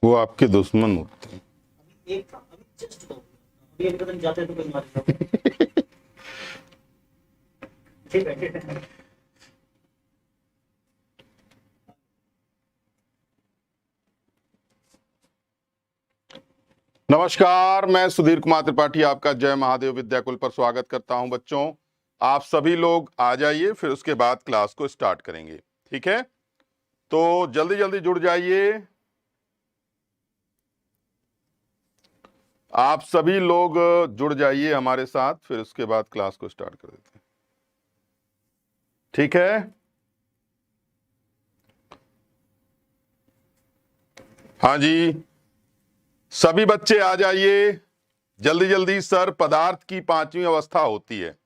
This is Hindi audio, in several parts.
वो आपके दुश्मन होते एक अभी जस्ट दो अभी एक कदम जाते तो कोई मारेगा। हैं। ठीक है। नमस्कार, मैं सुधीर कुमार त्रिपाठी आपका जय महादेव विद्याकुल पर स्वागत करता हूं। बच्चों, आप सभी लोग आ जाइए, फिर उसके बाद क्लास को स्टार्ट करेंगे। ठीक है, तो जल्दी जल्दी जुड़ जाइए। आप सभी लोग जुड़ जाइए हमारे साथ, फिर उसके बाद क्लास को स्टार्ट कर देते हैं। ठीक है, हाँ जी, सभी बच्चे आ जाइए जल्दी जल्दी। सर, पदार्थ की पांचवी अवस्था होती है।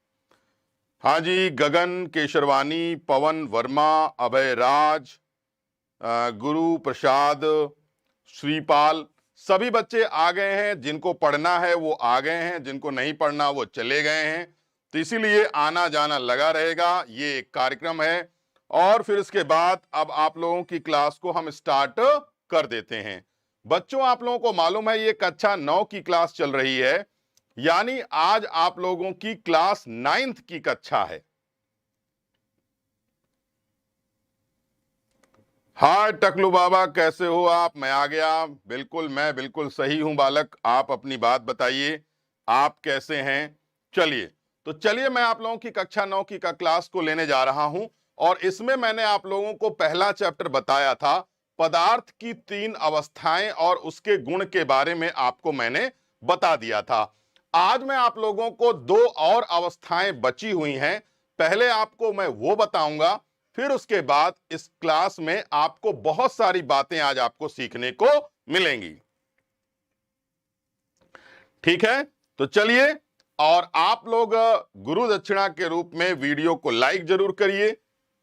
हाँ जी, गगन केशरवानी, पवन वर्मा, अभय राज, गुरु प्रसाद, श्रीपाल, सभी बच्चे आ गए हैं। जिनको पढ़ना है वो आ गए हैं, जिनको नहीं पढ़ना वो चले गए हैं। तो इसीलिए आना जाना लगा रहेगा। ये एक कार्यक्रम है और फिर उसके बाद अब आप लोगों की क्लास को हम स्टार्ट कर देते हैं। बच्चों, आप लोगों को मालूम है ये कक्षा 9 की क्लास चल रही है, यानी आज आप लोगों की क्लास 9th की कक्षा है। हाय टकलू बाबा, कैसे हो आप? मैं आ गया। बिल्कुल, मैं बिल्कुल सही हूं बालक। आप अपनी बात बताइए, आप कैसे हैं? चलिए, तो चलिए मैं आप लोगों की कक्षा 9 की क्लास को लेने जा रहा हूं और इसमें मैंने आप लोगों को पहला चैप्टर बताया था, पदार्थ की 3 अवस्थाएं, और उसके गुण के बारे में आपको मैंने बता दिया था। आज मैं आप लोगों को 2 और अवस्थाएं बची हुई हैं, पहले आपको मैं वो बताऊंगा, फिर उसके बाद इस क्लास में आपको बहुत सारी बातें आज आपको सीखने को मिलेंगी। ठीक है, तो चलिए, और आप लोग गुरु दक्षिणा के रूप में वीडियो को लाइक जरूर करिए,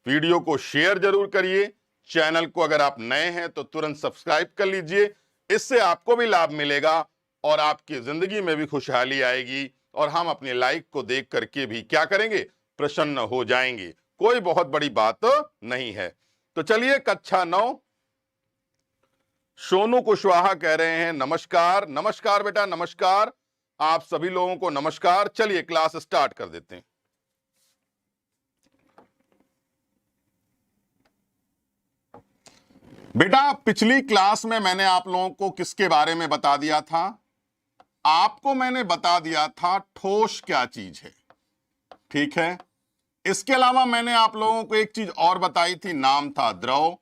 वीडियो को शेयर जरूर करिए, चैनल को अगर आप नए हैं तो तुरंत सब्सक्राइब कर लीजिए। इससे आपको भी लाभ मिलेगा और आपकी जिंदगी में भी खुशहाली आएगी और हम अपने लाइक को देख करके भी क्या करेंगे, प्रसन्न हो जाएंगे। कोई बहुत बड़ी बात नहीं है। तो चलिए, कक्षा 9, सोनू कुशवाहा कह रहे हैं नमस्कार। नमस्कार बेटा, नमस्कार। आप सभी लोगों को नमस्कार। चलिए क्लास स्टार्ट कर देते हैं। बेटा, पिछली क्लास में मैंने आप लोगों को किसके बारे में बता दिया था? आपको मैंने बता दिया था ठोस क्या चीज है। ठीक है, इसके अलावा मैंने आप लोगों को एक चीज और बताई थी, नाम था द्रव,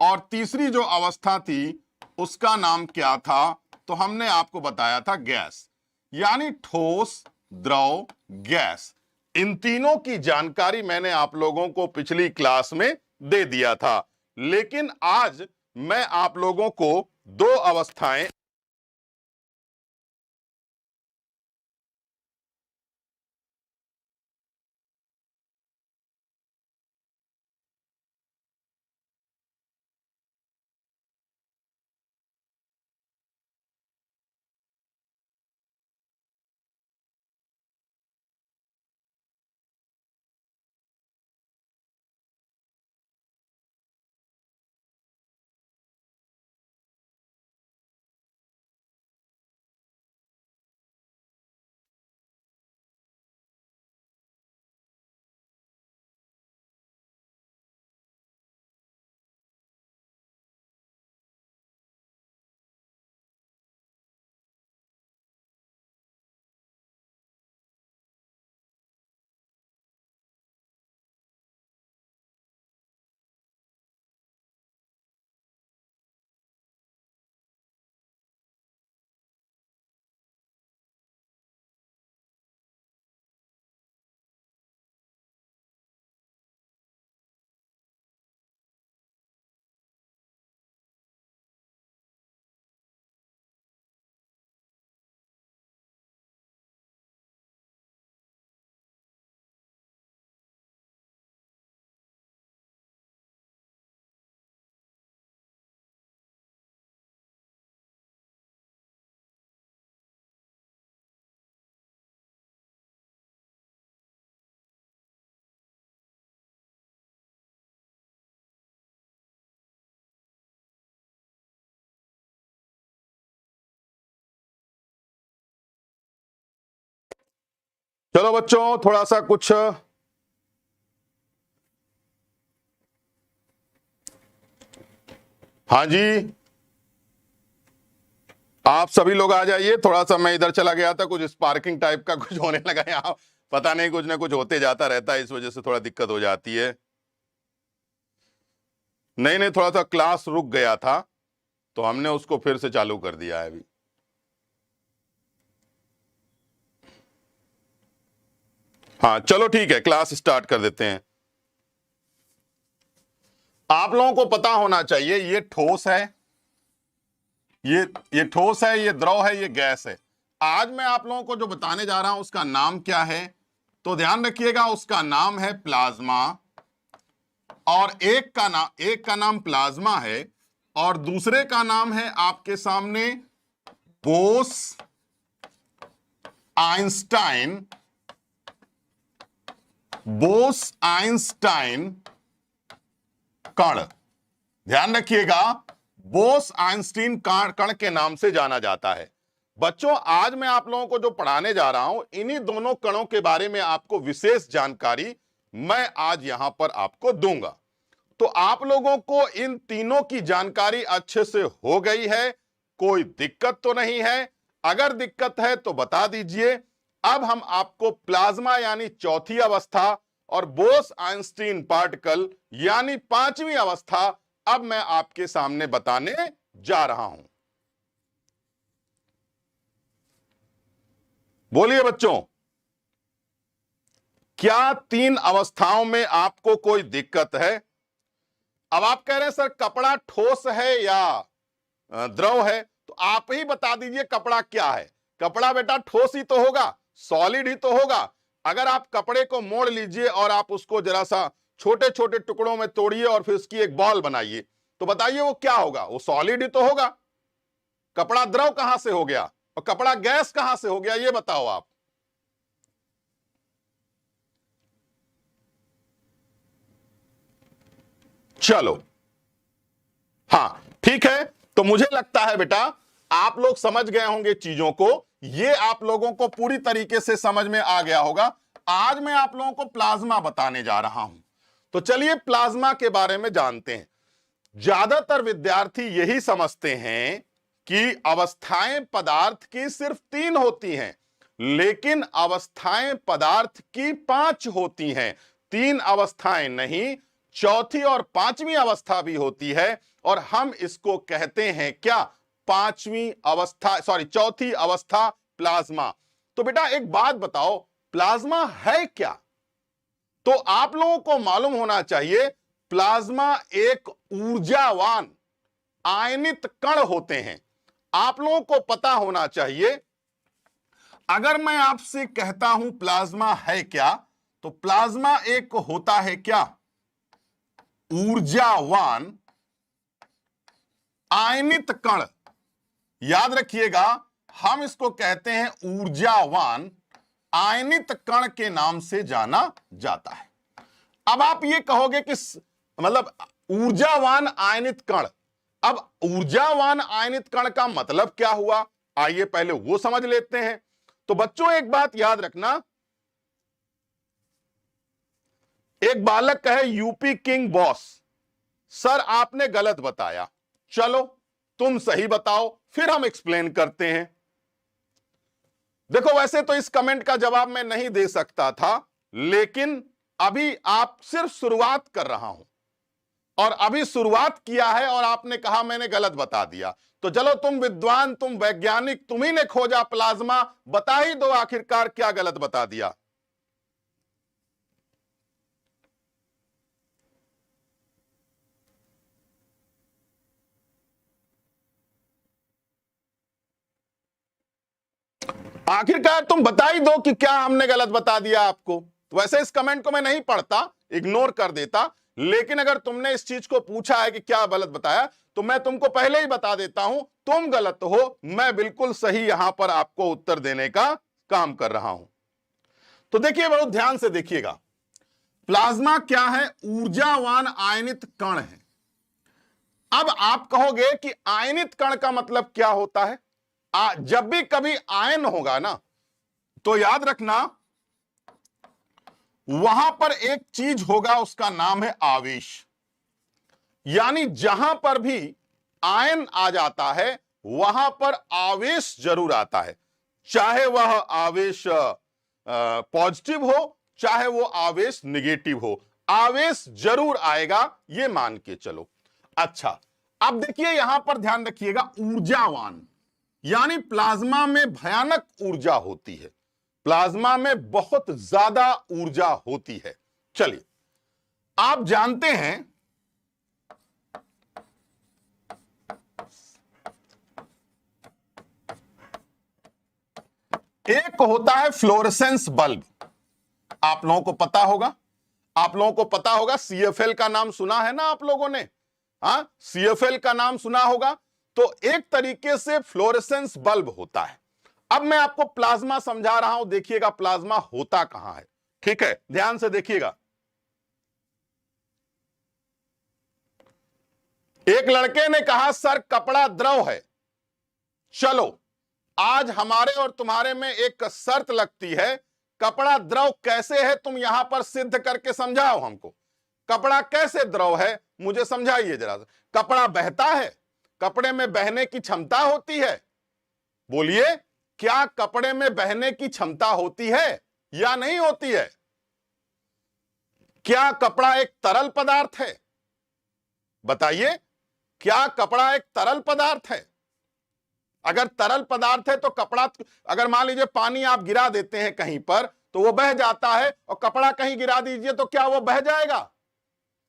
और तीसरी जो अवस्था थी उसका नाम क्या था? तो हमने आपको बताया था गैस। यानी ठोस, द्रव, गैस, इन तीनों की जानकारी मैंने आप लोगों को पिछली क्लास में दे दिया था। लेकिन आज मैं आप लोगों को 2 अवस्थाएं चलो बच्चों, थोड़ा सा कुछ हाँ जी, आप सभी लोग आ जाइए। थोड़ा सा मैं इधर चला गया था, कुछ स्पार्किंग टाइप का कुछ होने लगा यहाँ, पता नहीं कुछ ना कुछ होते जाता रहता है, इस वजह से थोड़ा दिक्कत हो जाती है। नहीं नहीं, थोड़ा सा क्लास रुक गया था तो हमने उसको फिर से चालू कर दिया है अभी। हाँ चलो ठीक है, क्लास स्टार्ट कर देते हैं। आप लोगों को पता होना चाहिए, ये ठोस है, ये ठोस है, ये द्रव है, ये गैस है। आज मैं आप लोगों को जो बताने जा रहा हूं उसका नाम क्या है, तो ध्यान रखिएगा, उसका नाम है प्लाज्मा। और एक का नाम प्लाज्मा है और दूसरे का नाम है आपके सामने बोस आइंस्टाइन कण। ध्यान रखिएगा, बोस आइंस्टीन कण के नाम से जाना जाता है। बच्चों, आज मैं आप लोगों को जो पढ़ाने जा रहा हूं, इन्हीं दोनों कणों के बारे में आपको विशेष जानकारी मैं आज यहां पर आपको दूंगा। तो आप लोगों को इन तीनों की जानकारी अच्छे से हो गई है, कोई दिक्कत तो नहीं है? अगर दिक्कत है तो बता दीजिए। अब हम आपको प्लाज्मा यानी चौथी अवस्था और बोस आइंस्टीन पार्टिकल यानी पांचवी अवस्था अब मैं आपके सामने बताने जा रहा हूं। बोलिए बच्चों, क्या तीन अवस्थाओं में आपको कोई दिक्कत है? अब आप कह रहे हैं सर कपड़ा ठोस है या द्रव है, तो आप ही बता दीजिए कपड़ा क्या है। कपड़ा बेटा ठोस ही तो होगा, सॉलिड ही तो होगा। अगर आप कपड़े को मोड़ लीजिए और आप उसको जरा सा छोटे छोटे टुकड़ों में तोड़िए और फिर उसकी एक बॉल बनाइए, तो बताइए वो क्या होगा? वो सॉलिड ही तो होगा। कपड़ा द्रव कहां से हो गया और कपड़ा गैस कहां से हो गया, ये बताओ आप। चलो हाँ ठीक है, तो मुझे लगता है बेटा आप लोग समझ गए होंगे चीजों को, ये आप लोगों को पूरी तरीके से समझ में आ गया होगा। आज मैं आप लोगों को प्लाज्मा बताने जा रहा हूं, तो चलिए प्लाज्मा के बारे में जानते हैं। ज्यादातर विद्यार्थी यही समझते हैं कि अवस्थाएं पदार्थ की सिर्फ 3 होती हैं, लेकिन अवस्थाएं पदार्थ की 5 होती हैं। 3 अवस्थाएं नहीं, चौथी और पांचवी अवस्था भी होती है, और हम इसको कहते हैं क्या? पांचवी अवस्था, सॉरी चौथी अवस्था प्लाज्मा। तो बेटा एक बात बताओ, प्लाज्मा है क्या? तो आप लोगों को मालूम होना चाहिए, प्लाज्मा एक ऊर्जावान आयनित कण होते हैं। आप लोगों को पता होना चाहिए, अगर मैं आपसे कहता हूं प्लाज्मा है क्या, तो प्लाज्मा एक होता है क्या? ऊर्जावान आयनित कण। याद रखिएगा, हम इसको कहते हैं ऊर्जावान आयनित कण के नाम से जाना जाता है। अब आप ये कहोगे कि मतलब ऊर्जावान आयनित कण, अब ऊर्जावान आयनित कण का मतलब क्या हुआ? आइए पहले वो समझ लेते हैं। तो बच्चों एक बात याद रखना, एक बालक कहे यूपी किंग बॉस, सर आपने गलत बताया। चलो तुम सही बताओ, फिर हम एक्सप्लेन करते हैं। देखो वैसे तो इस कमेंट का जवाब मैं नहीं दे सकता था, लेकिन अभी आप सिर्फ शुरुआत कर रहा हूं और अभी शुरुआत किया है और आपने कहा मैंने गलत बता दिया। तो चलो तुम विद्वान, तुम वैज्ञानिक, तुम्ही ने खोजा प्लाज्मा, बता ही दो आखिरकार क्या गलत बता दिया। आखिरकार तुम बता ही दो कि क्या हमने गलत बता दिया आपको। वैसे इस कमेंट को मैं नहीं पढ़ता, इग्नोर कर देता, लेकिन अगर तुमने इस चीज को पूछा है कि क्या गलत बताया, तो मैं तुमको पहले ही बता देता हूं, तुम गलत हो, मैं बिल्कुल सही यहां पर आपको उत्तर देने का काम कर रहा हूं। तो देखिए, बहुत ध्यान से देखिएगा, प्लाज्मा क्या है? ऊर्जावान आयनित कण है। अब आप कहोगे कि आयनित कण का मतलब क्या होता है? जब भी कभी आयन होगा ना, तो याद रखना वहां पर एक चीज होगा, उसका नाम है आवेश। यानी जहां पर भी आयन आ जाता है वहां पर आवेश जरूर आता है, चाहे वह आवेश पॉजिटिव हो चाहे वो आवेश निगेटिव हो, आवेश जरूर आएगा, ये मान के चलो। अच्छा, अब देखिए यहां पर ध्यान रखिएगा, ऊर्जावान यानी प्लाज्मा में भयानक ऊर्जा होती है, प्लाज्मा में बहुत ज्यादा ऊर्जा होती है। चलिए, आप जानते हैं एक होता है फ्लोरेसेंस बल्ब, आप लोगों को पता होगा, आप लोगों को पता होगा, सीएफएल का नाम सुना है ना आप लोगों ने? हाँ, सीएफएल का नाम सुना होगा। तो एक तरीके से फ्लोरेसेंस बल्ब होता है। अब मैं आपको प्लाज्मा समझा रहा हूं, देखिएगा प्लाज्मा होता कहां है। ठीक है, ध्यान से देखिएगा। एक लड़के ने कहा सर कपड़ा द्रव है, चलो आज हमारे और तुम्हारे में एक शर्त लगती है, कपड़ा द्रव कैसे है तुम यहां पर सिद्ध करके समझाओ हमको। कपड़ा कैसे द्रव है मुझे समझाइए जरा। कपड़ा बहता है, कपड़े में बहने की क्षमता होती है, बोलिए क्या कपड़े में बहने की क्षमता होती है या नहीं होती है? क्या कपड़ा एक तरल पदार्थ है? बताइए, क्या कपड़ा एक तरल पदार्थ है? अगर तरल पदार्थ है तो कपड़ा, अगर मान लीजिए पानी आप गिरा देते हैं कहीं पर तो वो बह जाता है, और कपड़ा कहीं गिरा दीजिए तो क्या वो बह जाएगा?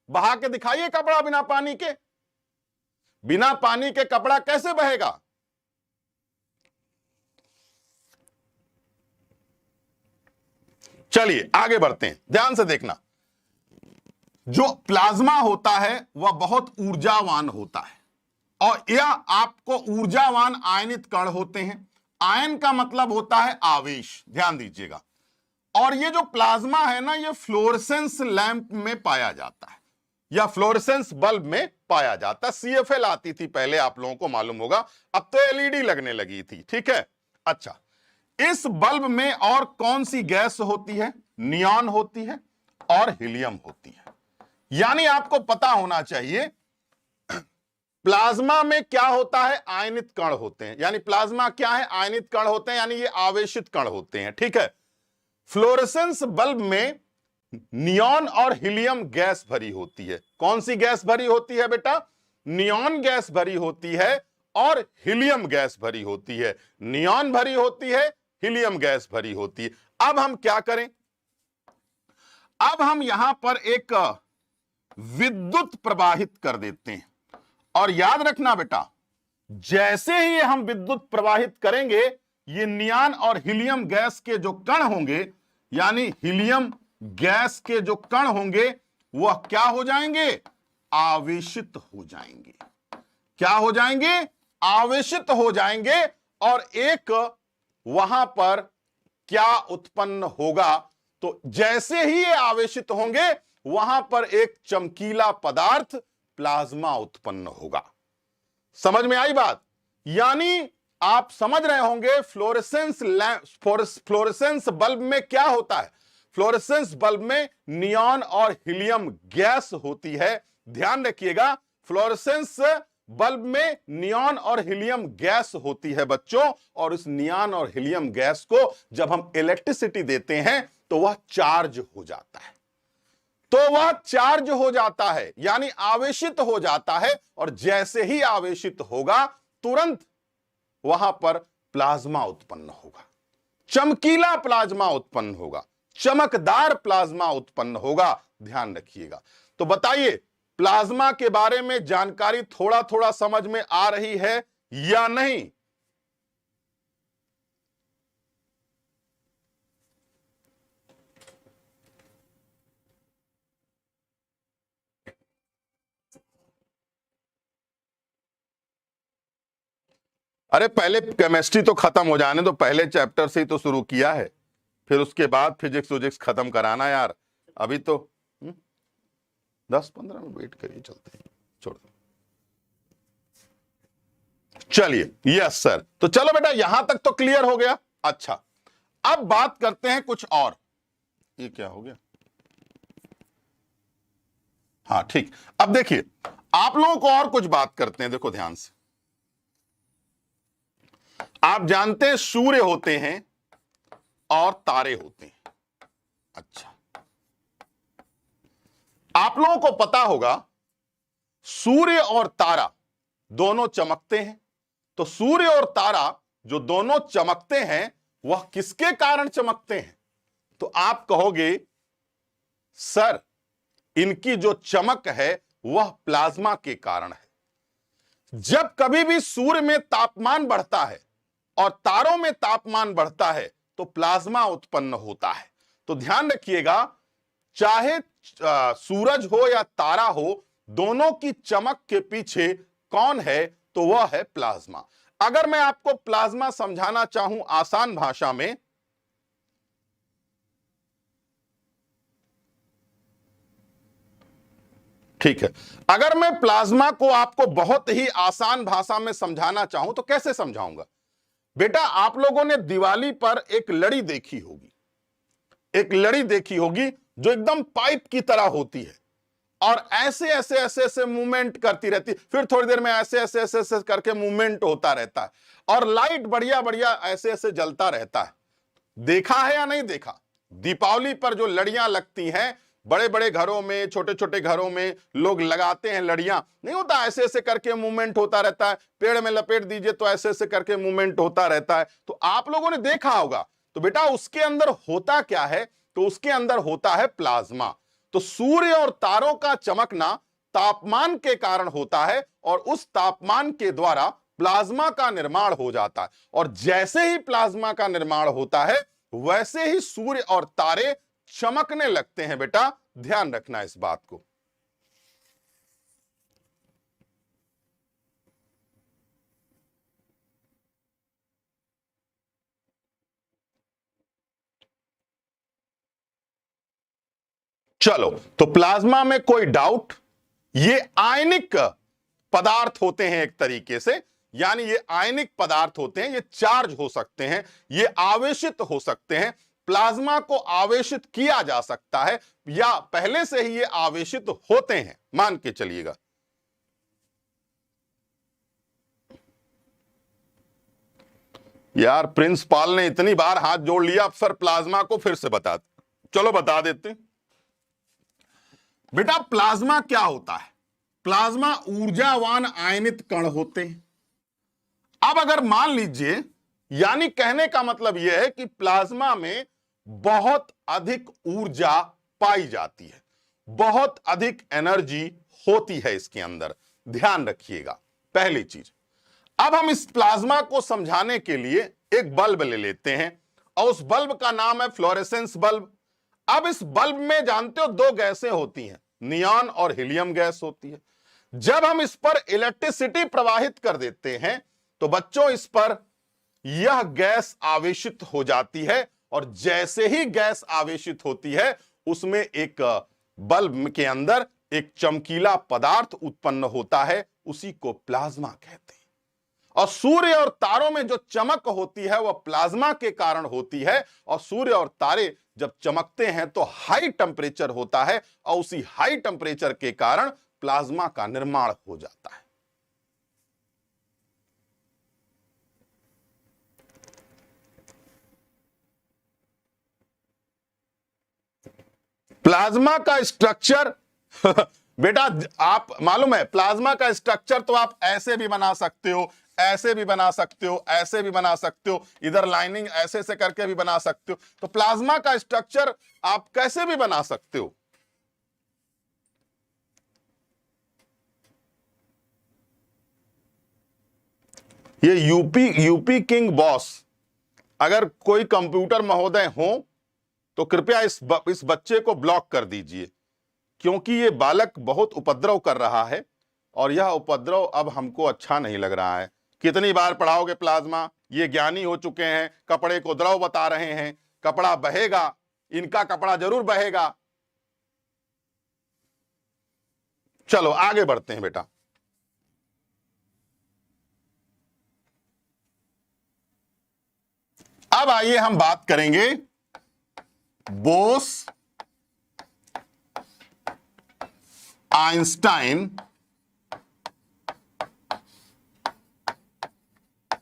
बहा के दिखाइए कपड़ा बिना पानी के, बिना पानी के कपड़ा कैसे बहेगा? चलिए आगे बढ़ते हैं, ध्यान से देखना। जो प्लाज्मा होता है वह बहुत ऊर्जावान होता है, और यह आपको ऊर्जावान आयनित कण होते हैं। आयन का मतलब होता है आवेश, ध्यान दीजिएगा। और ये जो प्लाज्मा है ना, ये फ्लोरेसेंस लैंप में पाया जाता है या फ्लोरेसेंस बल्ब में पाया जाता है। सीएफएल आती थी पहले, आप लोगों को मालूम होगा, अब तो एलईडी लगने लगी थी। ठीक है, अच्छा, इस बल्ब में और कौन सी गैस होती है? नियॉन होती है और हीलियम होती है। यानी आपको पता होना चाहिए प्लाज्मा में क्या होता है, आयनित कण होते हैं। यानी प्लाज्मा क्या है? आयनित कण होते हैं, यानी ये आवेशित कण होते हैं। ठीक है, फ्लोरेसेंस बल्ब में नियॉन और हीलियम गैस भरी होती है। कौन सी गैस भरी होती है बेटा? नियॉन गैस भरी होती है और हीलियम गैस भरी होती है। नियॉन भरी होती है, हीलियम गैस भरी होती है। अब हम क्या करें? अब हम यहां पर एक विद्युत प्रवाहित कर देते हैं, और याद रखना बेटा, जैसे ही हम विद्युत प्रवाहित करेंगे, ये नियॉन और हीलियम गैस के जो कण होंगे, यानी हीलियम गैस के जो कण होंगे, वह क्या हो जाएंगे? आवेशित हो जाएंगे। क्या हो जाएंगे? आवेशित हो जाएंगे। और एक वहां पर क्या उत्पन्न होगा? तो जैसे ही ये आवेशित होंगे, वहां पर एक चमकीला पदार्थ प्लाज्मा उत्पन्न होगा। समझ में आई बात? यानी आप समझ रहे होंगे फ्लोरेसेंस बल्ब में क्या होता है। फ्लोरेसेंस बल्ब में नियॉन और हीलियम गैस होती है। ध्यान रखिएगा, फ्लोरेसेंस बल्ब में नियॉन और हीलियम गैस होती है बच्चों, और इस नियॉन और हीलियम गैस को जब हम इलेक्ट्रिसिटी देते हैं तो वह चार्ज हो जाता है। तो वह चार्ज हो जाता है, यानी आवेशित हो जाता है, और जैसे ही आवेशित होगा तुरंत वहां पर प्लाज्मा उत्पन्न होगा। चमकीला प्लाज्मा उत्पन्न होगा, चमकदार प्लाज्मा उत्पन्न होगा। ध्यान रखिएगा। तो बताइए, प्लाज्मा के बारे में जानकारी थोड़ा थोड़ा समझ में आ रही है या नहीं? अरे पहले केमिस्ट्री तो खत्म हो जाने दो, पहले चैप्टर से ही तो शुरू किया है, फिर उसके बाद फिजिक्स खत्म कराना यार। अभी तो 10-15 मिनट वेट करिए, चलते हैं, छोड़ दो। चलिए, यस सर। तो चलो बेटा, यहां तक तो क्लियर हो गया। अच्छा, अब बात करते हैं कुछ और। ये क्या हो गया? हाँ ठीक। अब देखिए, आप लोगों को और कुछ बात करते हैं, देखो ध्यान से। आप जानते हैं सूर्य होते हैं और तारे होते हैं। अच्छा, आप लोगों को पता होगा सूर्य और तारा दोनों चमकते हैं। तो सूर्य और तारा जो दोनों चमकते हैं वह किसके कारण चमकते हैं? तो आप कहोगे सर इनकी जो चमक है वह प्लाज्मा के कारण है। जब कभी भी सूर्य में तापमान बढ़ता है और तारों में तापमान बढ़ता है तो प्लाज्मा उत्पन्न होता है। तो ध्यान रखिएगा, चाहे सूरज हो या तारा हो, दोनों की चमक के पीछे कौन है? तो वह है प्लाज्मा। अगर मैं आपको प्लाज्मा समझाना चाहूं आसान भाषा में, ठीक है, अगर मैं प्लाज्मा को आपको बहुत ही आसान भाषा में समझाना चाहूं तो कैसे समझाऊंगा? बेटा, आप लोगों ने दिवाली पर एक लड़ी देखी होगी, एक लड़ी देखी होगी जो एकदम पाइप की तरह होती है और ऐसे ऐसे ऐसे ऐसे मूवमेंट करती रहती, फिर थोड़ी देर में ऐसे ऐसे ऐसे ऐसे करके मूवमेंट होता रहता है और लाइट बढ़िया बढ़िया ऐसे ऐसे जलता रहता है। देखा है या नहीं देखा? दीपावली पर जो लड़ियां लगती हैं, बड़े बड़े घरों में, छोटे छोटे घरों में लोग लगाते हैं लड़ियां, नहीं होता ऐसे ऐसे करके मूवमेंट होता रहता है, पेड़ में लपेट दीजिए तो ऐसे ऐसे करके मूवमेंट होता रहता है। तो आप लोगों ने देखा होगा। तो बेटा उसके अंदर होता क्या है? तो उसके अंदर होता है प्लाज्मा। तो सूर्य और तारों का चमकना तापमान के कारण होता है और उस तापमान के द्वारा प्लाज्मा का निर्माण हो जाता है। और जैसे ही प्लाज्मा का निर्माण होता है वैसे ही सूर्य और तारे चमकने लगते हैं। बेटा ध्यान रखना इस बात को। चलो, तो प्लाज्मा में कोई डाउट? ये आयनिक पदार्थ होते हैं एक तरीके से, यानी ये आयनिक पदार्थ होते हैं, ये चार्ज हो सकते हैं, ये आवेशित हो सकते हैं। प्लाज्मा को आवेशित किया जा सकता है या पहले से ही ये आवेशित होते हैं, मान के चलिएगा। यार प्रिंस पाल ने इतनी बार हाथ जोड़ लिया, अब सर प्लाज्मा को फिर से बता, चलो बता देते हैं। बेटा प्लाज्मा क्या होता है? प्लाज्मा ऊर्जावान आयनित कण होते हैं। अब अगर मान लीजिए, यानी कहने का मतलब यह है कि प्लाज्मा में बहुत अधिक ऊर्जा पाई जाती है, बहुत अधिक एनर्जी होती है इसके अंदर। ध्यान रखिएगा पहली चीज। अब हम इस प्लाज्मा को समझाने के लिए एक बल्ब ले लेते हैं और उस बल्ब का नाम है फ्लोरेसेंस बल्ब। अब इस बल्ब में जानते हो दो गैसें होती हैं, नियॉन और हीलियम गैस होती है। जब हम इस पर इलेक्ट्रिसिटी प्रवाहित कर देते हैं तो बच्चों इस पर यह गैस आवेशित हो जाती है और जैसे ही गैस आवेशित होती है उसमें एक बल्ब के अंदर एक चमकीला पदार्थ उत्पन्न होता है, उसी को प्लाज्मा कहते हैं। और सूर्य और तारों में जो चमक होती है वह प्लाज्मा के कारण होती है। और सूर्य और तारे जब चमकते हैं तो हाई टेम्परेचर होता है और उसी हाई टेम्परेचर के कारण प्लाज्मा का निर्माण हो जाता है। प्लाज्मा का स्ट्रक्चर बेटा आप मालूम है, प्लाज्मा का स्ट्रक्चर तो आप ऐसे भी बना सकते हो, ऐसे भी बना सकते हो, ऐसे भी बना सकते हो, इधर लाइनिंग ऐसे से करके भी बना सकते हो। तो प्लाज्मा का स्ट्रक्चर आप कैसे भी बना सकते हो। ये यूपी किंग बॉस, अगर कोई कंप्यूटर महोदय हो तो कृपया इस बच्चे को ब्लॉक कर दीजिए, क्योंकि ये बालक बहुत उपद्रव कर रहा है और यह उपद्रव अब हमको अच्छा नहीं लग रहा है। कितनी बार पढ़ाओगे प्लाज्मा? ये ज्ञानी हो चुके हैं, कपड़े को द्रव बता रहे हैं, कपड़ा बहेगा, इनका कपड़ा जरूर बहेगा। चलो आगे बढ़ते हैं बेटा। अब आइए हम बात करेंगे बोस आइंस्टाइन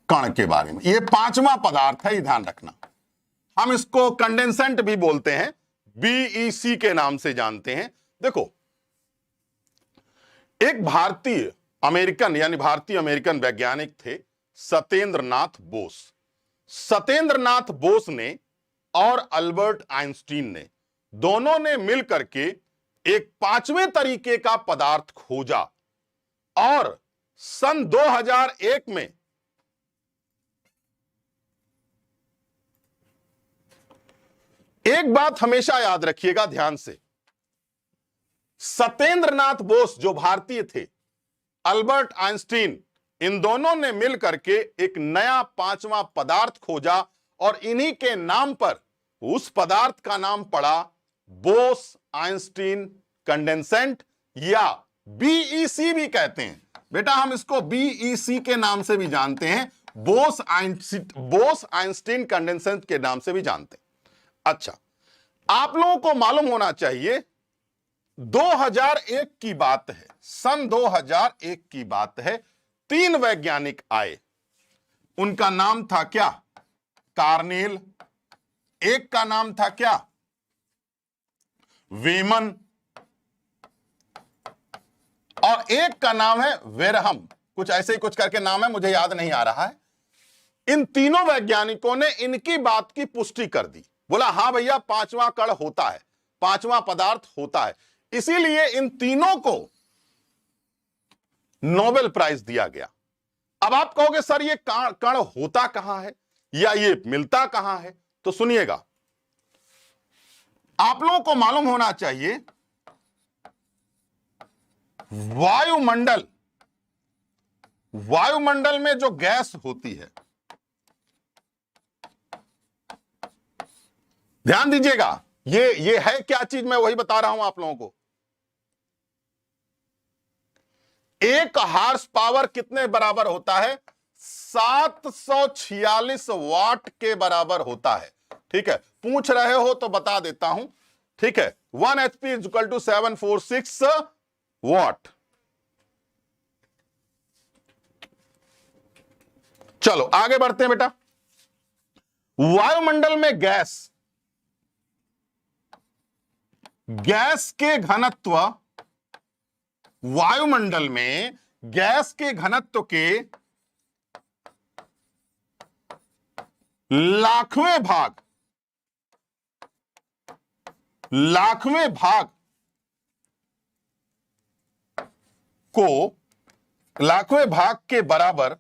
कण के बारे में। यह पांचवा पदार्थ है, ये ध्यान रखना। हम इसको कंडेंसेंट भी बोलते हैं, बीईसी के नाम से जानते हैं। देखो, एक भारतीय अमेरिकन यानी भारतीय अमेरिकन वैज्ञानिक थे सत्येंद्र नाथ बोस। सत्येंद्र नाथ बोस ने और अल्बर्ट आइंस्टीन ने, दोनों ने मिलकर के एक पांचवें तरीके का पदार्थ खोजा और सन 2001 में एक बात हमेशा याद रखिएगा ध्यान से, सत्येंद्र नाथ बोस जो भारतीय थे, अल्बर्ट आइंस्टीन, इन दोनों ने मिलकर के एक नया पांचवा पदार्थ खोजा और इन्हीं के नाम पर उस पदार्थ का नाम पड़ा बोस आइंस्टीन कंडेंसेंट, या बीईसी भी कहते हैं। बेटा हम इसको बीईसी के नाम से भी जानते हैं, बोस आइंस्टीन कंडेंसेंट के नाम से भी जानते हैं। अच्छा, आप लोगों को मालूम होना चाहिए 2001 की बात है, सन 2001 की बात है, 3 वैज्ञानिक आए। उनका नाम था क्या? कार्नेल। एक का नाम था क्या? वेमन। और एक का नाम है वेरहम, कुछ ऐसे ही कुछ करके नाम है, मुझे याद नहीं आ रहा है। इन तीनों वैज्ञानिकों ने इनकी बात की पुष्टि कर दी, बोला हां भैया पांचवा कण होता है, पांचवा पदार्थ होता है। इसीलिए इन तीनों को नोबेल प्राइज दिया गया। अब आप कहोगे सर ये कण होता कहां है या ये मिलता कहां है, तो सुनिएगा, आप लोगों को मालूम होना चाहिए वायुमंडल में जो गैस होती है, ध्यान दीजिएगा, ये है क्या चीज, मैं वही बता रहा हूं आप लोगों को। 1 हार्स पावर कितने बराबर होता है? 746 वाट के बराबर होता है। ठीक है, पूछ रहे हो तो बता देता हूं। ठीक है, 1 HP इज इक्वल टू 746 वाट। चलो आगे बढ़ते हैं बेटा। वायुमंडल में गैस के घनत्व, वायुमंडल में गैस के घनत्व के लाखवें भाग के बराबर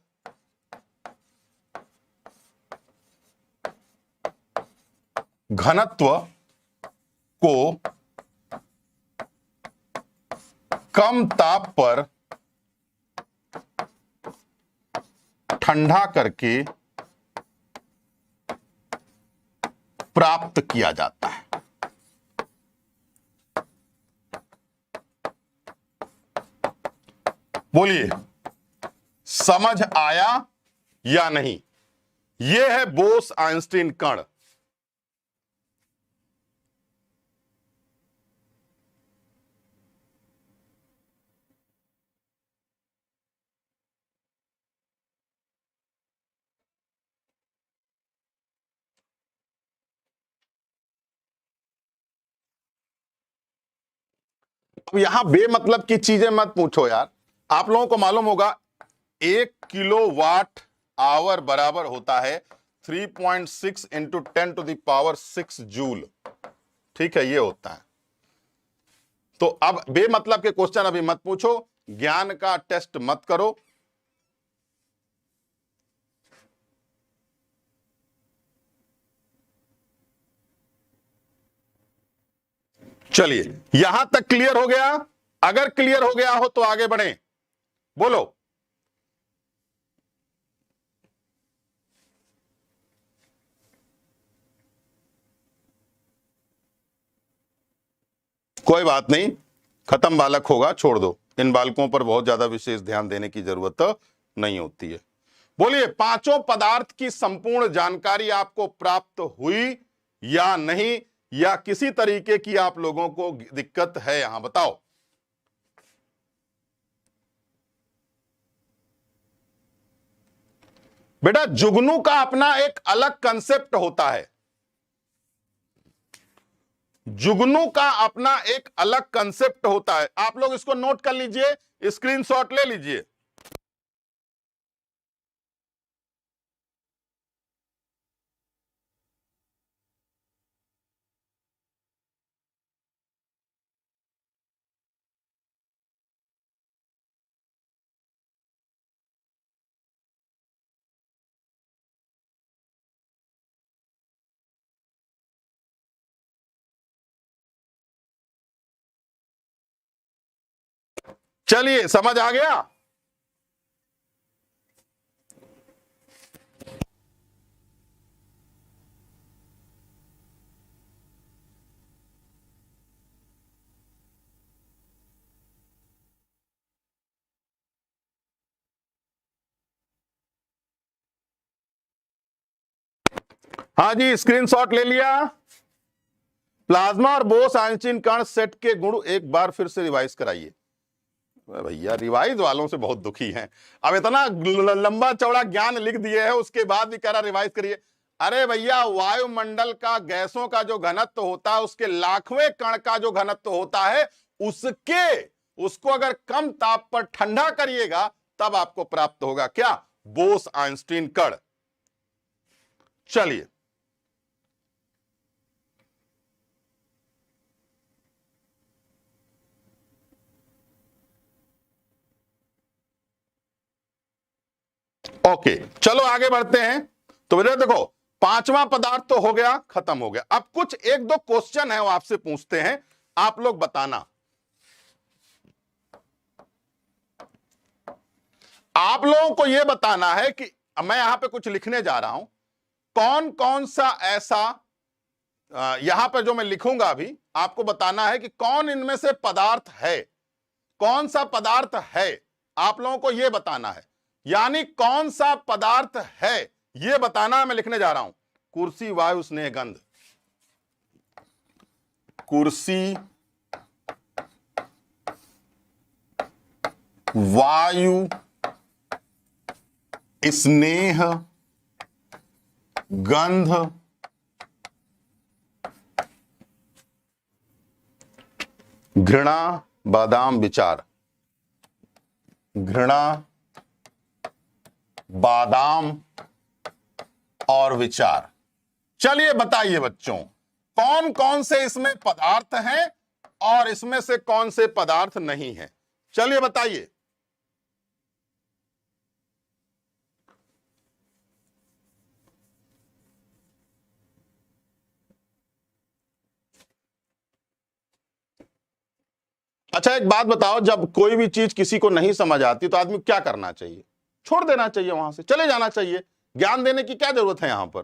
घनत्व को कम ताप पर ठंडा करके प्राप्त किया जाता है। बोलिए समझ आया या नहीं? यह है बोस आइंस्टीन कण। अब यहां बेमतलब की चीजें मत पूछो यार। आप लोगों को मालूम होगा 1 किलोवाट आवर बराबर होता है 3.6 into 10 to the power 6 joule. ठीक है, ये होता है। तो अब बेमतलब के क्वेश्चन अभी मत पूछो, ज्ञान का टेस्ट मत करो। चलिए, यहां तक क्लियर हो गया? अगर क्लियर हो गया हो तो आगे बढ़ें। बोलो। कोई बात नहीं, खत्म बालक होगा, छोड़ दो। इन बालकों पर बहुत ज्यादा विशेष ध्यान देने की जरूरत नहीं होती है। बोलिए, पांचों पदार्थ की संपूर्ण जानकारी आपको प्राप्त हुई या नहीं, या किसी तरीके की आप लोगों को दिक्कत है? यहां बताओ। बेटा जुगनू का अपना एक अलग कंसेप्ट होता है, जुगनू का अपना एक अलग कंसेप्ट होता है। आप लोग इसको नोट कर लीजिए, स्क्रीनशॉट ले लीजिए। चलिए समझ आ गया। हाँ जी, स्क्रीनशॉट ले लिया। प्लाज्मा और बोस आइंस्टीन कण सेट के गुण एक बार फिर से रिवाइज कराइए। भैया रिवाइज वालों से बहुत दुखी हैं। अब इतना लंबा चौड़ा ज्ञान लिख दिए है, उसके बाद भी कह रहा रिवाइज करिए। अरे भैया वायुमंडल का गैसों का जो घनत्व होता है, उसके लाखवें कण का जो घनत्व होता है, उसको अगर कम ताप पर ठंडा करिएगा तब आपको प्राप्त होगा क्या? बोस आइंस्टीन कण। चलिए ओके, चलो आगे बढ़ते हैं। तो बेटा देखो, पांचवा पदार्थ तो हो गया, खत्म हो गया। अब कुछ एक दो क्वेश्चन है वो आपसे पूछते हैं, आप लोग बताना। आप लोगों को यह बताना है कि मैं यहां पे कुछ लिखने जा रहा हूं, कौन कौन सा ऐसा यहां पे जो मैं लिखूंगा अभी, आपको बताना है कि कौन इनमें से पदार्थ है, कौन सा पदार्थ है, आप लोगों को यह बताना है। यानी कौन सा पदार्थ है यह बताना मैं लिखने जा रहा हूं। कुर्सी वायु स्नेह गंध, कुर्सी वायु स्नेह गंध घृणा बादाम विचार, घृणा बादाम और विचार। चलिए बताइए बच्चों, कौन कौन से इसमें पदार्थ हैं और इसमें से कौन से पदार्थ नहीं हैं? चलिए बताइए। अच्छा एक बात बताओ, जब कोई भी चीज किसी को नहीं समझ आती तो आदमी क्या करना चाहिए? छोड़ देना चाहिए, वहां से चले जाना चाहिए। ज्ञान देने की क्या जरूरत है यहां पर?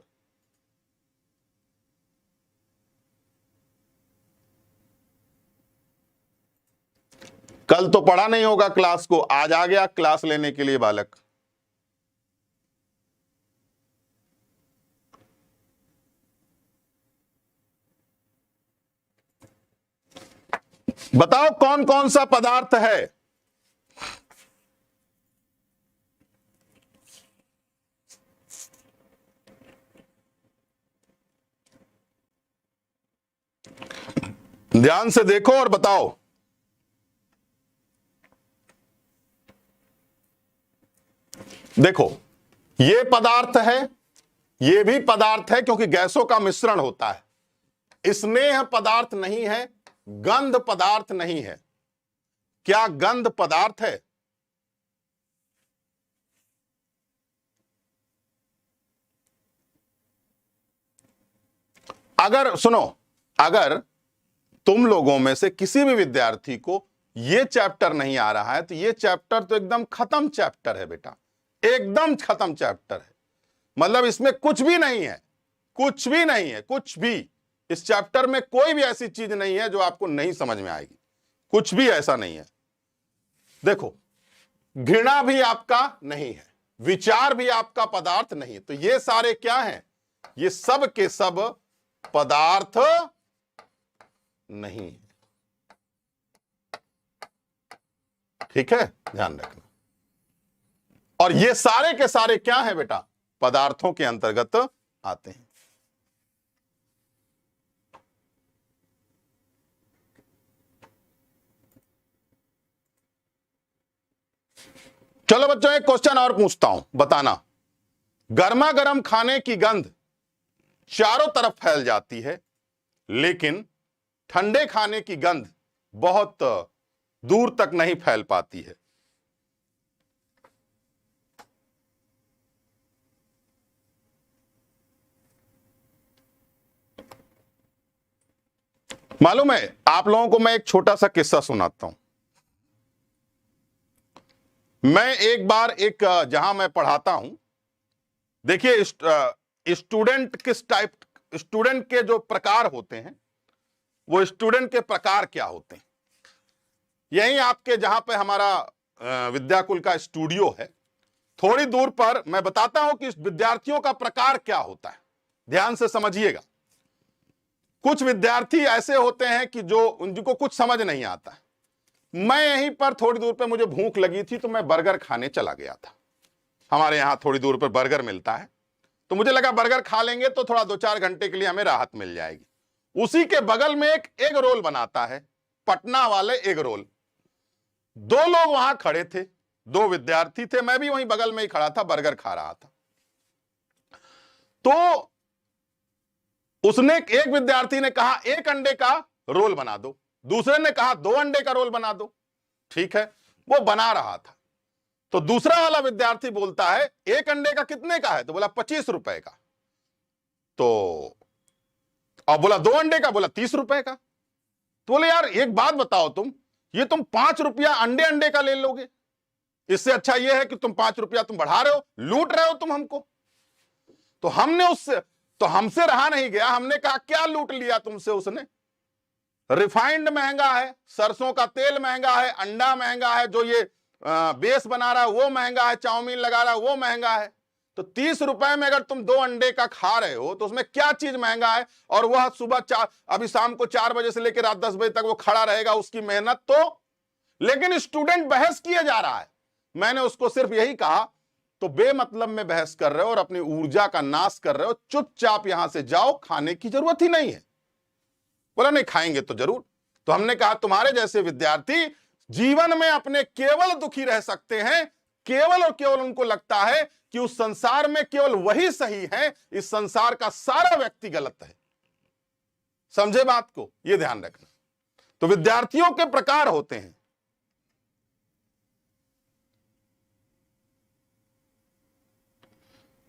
कल तो पढ़ा नहीं होगा क्लास को, आज आ गया क्लास लेने के लिए बालक। बताओ कौन कौन सा पदार्थ है? ध्यान से देखो और बताओ। देखो ये पदार्थ है, ये भी पदार्थ है क्योंकि गैसों का मिश्रण होता है। स्नेह पदार्थ नहीं है, गंध पदार्थ नहीं है। क्या गंध पदार्थ है? अगर सुनो, अगर तुम लोगों में से किसी भी विद्यार्थी को यह चैप्टर नहीं आ रहा है तो यह चैप्टर तो एकदम खत्म चैप्टर है बेटा, एकदम खत्म चैप्टर है। मतलब इसमें कुछ भी नहीं है, कुछ भी नहीं है, कुछ भी इस चैप्टर में कोई भी ऐसी चीज नहीं है जो आपको नहीं समझ में आएगी, कुछ भी ऐसा नहीं है। देखो घृणा भी आपका नहीं है, विचार भी आपका पदार्थ नहीं है, तो ये सारे क्या हैं? ये सब के सब पदार्थ नहीं। ठीक है, ध्यान रखना। और ये सारे के सारे क्या है बेटा? पदार्थों के अंतर्गत आते हैं। चलो बच्चों, एक क्वेश्चन और पूछता हूं, बताना। गर्मा गर्म खाने की गंध चारों तरफ फैल जाती है, लेकिन ठंडे खाने की गंध बहुत दूर तक नहीं फैल पाती है। मालूम है, आप लोगों को मैं एक छोटा सा किस्सा सुनाता हूं। मैं एक बार जहां मैं पढ़ाता हूं, देखिए स्टूडेंट किस टाइप, स्टूडेंट के जो प्रकार होते हैं, वो स्टूडेंट के प्रकार क्या होते हैं। यहीं आपके जहां पे हमारा विद्याकुल का स्टूडियो है, थोड़ी दूर पर मैं बताता हूं कि विद्यार्थियों का प्रकार क्या होता है। ध्यान से समझिएगा। कुछ विद्यार्थी ऐसे होते हैं कि जो उनको कुछ समझ नहीं आता है। मैं यहीं पर थोड़ी दूर पर मुझे भूख लगी थी, तो मैं बर्गर खाने चला गया था। हमारे यहां थोड़ी दूर पर बर्गर मिलता है, तो मुझे लगा बर्गर खा लेंगे तो थोड़ा 2-4 घंटे के लिए हमें राहत मिल जाएगी। उसी के बगल में एक एग रोल बनाता है, पटना वाले एग रोल। 2 लोग वहां खड़े थे, 2 विद्यार्थी थे, मैं भी वहीं बगल में ही खड़ा था, बर्गर खा रहा था। तो उसने, एक विद्यार्थी ने कहा 1 अंडे का रोल बना दो, दूसरे ने कहा 2 अंडे का रोल बना दो। ठीक है, वो बना रहा था, तो दूसरा वाला विद्यार्थी बोलता है 1 अंडे का कितने का है, तो बोला 25 रुपए का। तो अब बोला 2 अंडे का, बोला 30 रुपए का। तो बोले यार एक बात बताओ, तुम 5 रुपया अंडे का ले लोगे, इससे अच्छा यह है कि तुम 5 रुपया तुम बढ़ा रहे हो, लूट रहे हो तुम हमको। तो हमसे रहा नहीं गया, हमने कहा क्या लूट लिया तुमसे उसने। रिफाइंड महंगा है, सरसों का तेल महंगा है, अंडा महंगा है, जो ये बेस बना रहा है वो महंगा है, चाउमीन लगा रहा है वो महंगा है। तो 30 रुपए में अगर तुम 2 अंडे का खा रहे हो तो उसमें क्या चीज महंगा है। और वह सुबह अभी शाम को 4 बजे से लेकर रात 10 बजे तक वो खड़ा रहेगा, उसकी मेहनत तो। लेकिन स्टूडेंट बहस किया जा रहा है। मैंने उसको सिर्फ यही कहा, तो बेमतलब में बहस कर रहे हो और अपनी ऊर्जा का नाश कर रहे हो, चुपचाप यहां से जाओ, खाने की जरूरत ही नहीं है। बोला नहीं खाएंगे तो जरूर। तो हमने कहा तुम्हारे जैसे विद्यार्थी जीवन में अपने केवल दुखी रह सकते हैं, केवल और केवल उनको लगता है कि उस संसार में केवल वही सही है, इस संसार का सारा व्यक्ति गलत है। समझे बात को, यह ध्यान रखना। तो विद्यार्थियों के प्रकार होते हैं।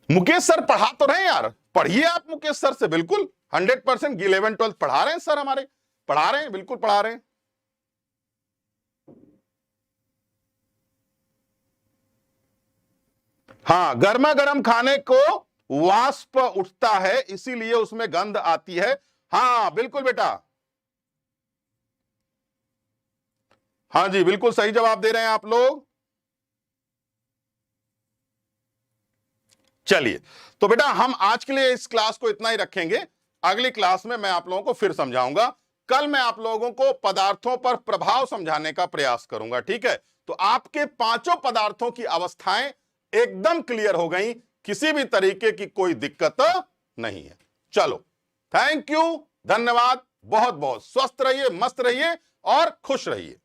मुकेश सर पढ़ा तो रहे यार, पढ़िए आप मुकेश सर से, बिल्कुल 100% 11-12 पढ़ा रहे हैं सर, हमारे पढ़ा रहे हैं, बिल्कुल पढ़ा रहे हैं। हाँ, गर्मा गर्म खाने को वाष्प उठता है, इसीलिए उसमें गंध आती है। हाँ बिल्कुल बेटा, हाँ जी बिल्कुल सही जवाब दे रहे हैं आप लोग। चलिए, तो बेटा हम आज के लिए इस क्लास को इतना ही रखेंगे। अगली क्लास में मैं आप लोगों को फिर समझाऊंगा। कल मैं आप लोगों को पदार्थों पर प्रभाव समझाने का प्रयास करूंगा, ठीक है। तो आपके 5 पदार्थों की अवस्थाएं एकदम क्लियर हो गई, किसी भी तरीके की कोई दिक्कत नहीं है। चलो, थैंक यू, धन्यवाद, बहुत बहुत स्वस्थ रहिए, मस्त रहिए और खुश रहिए।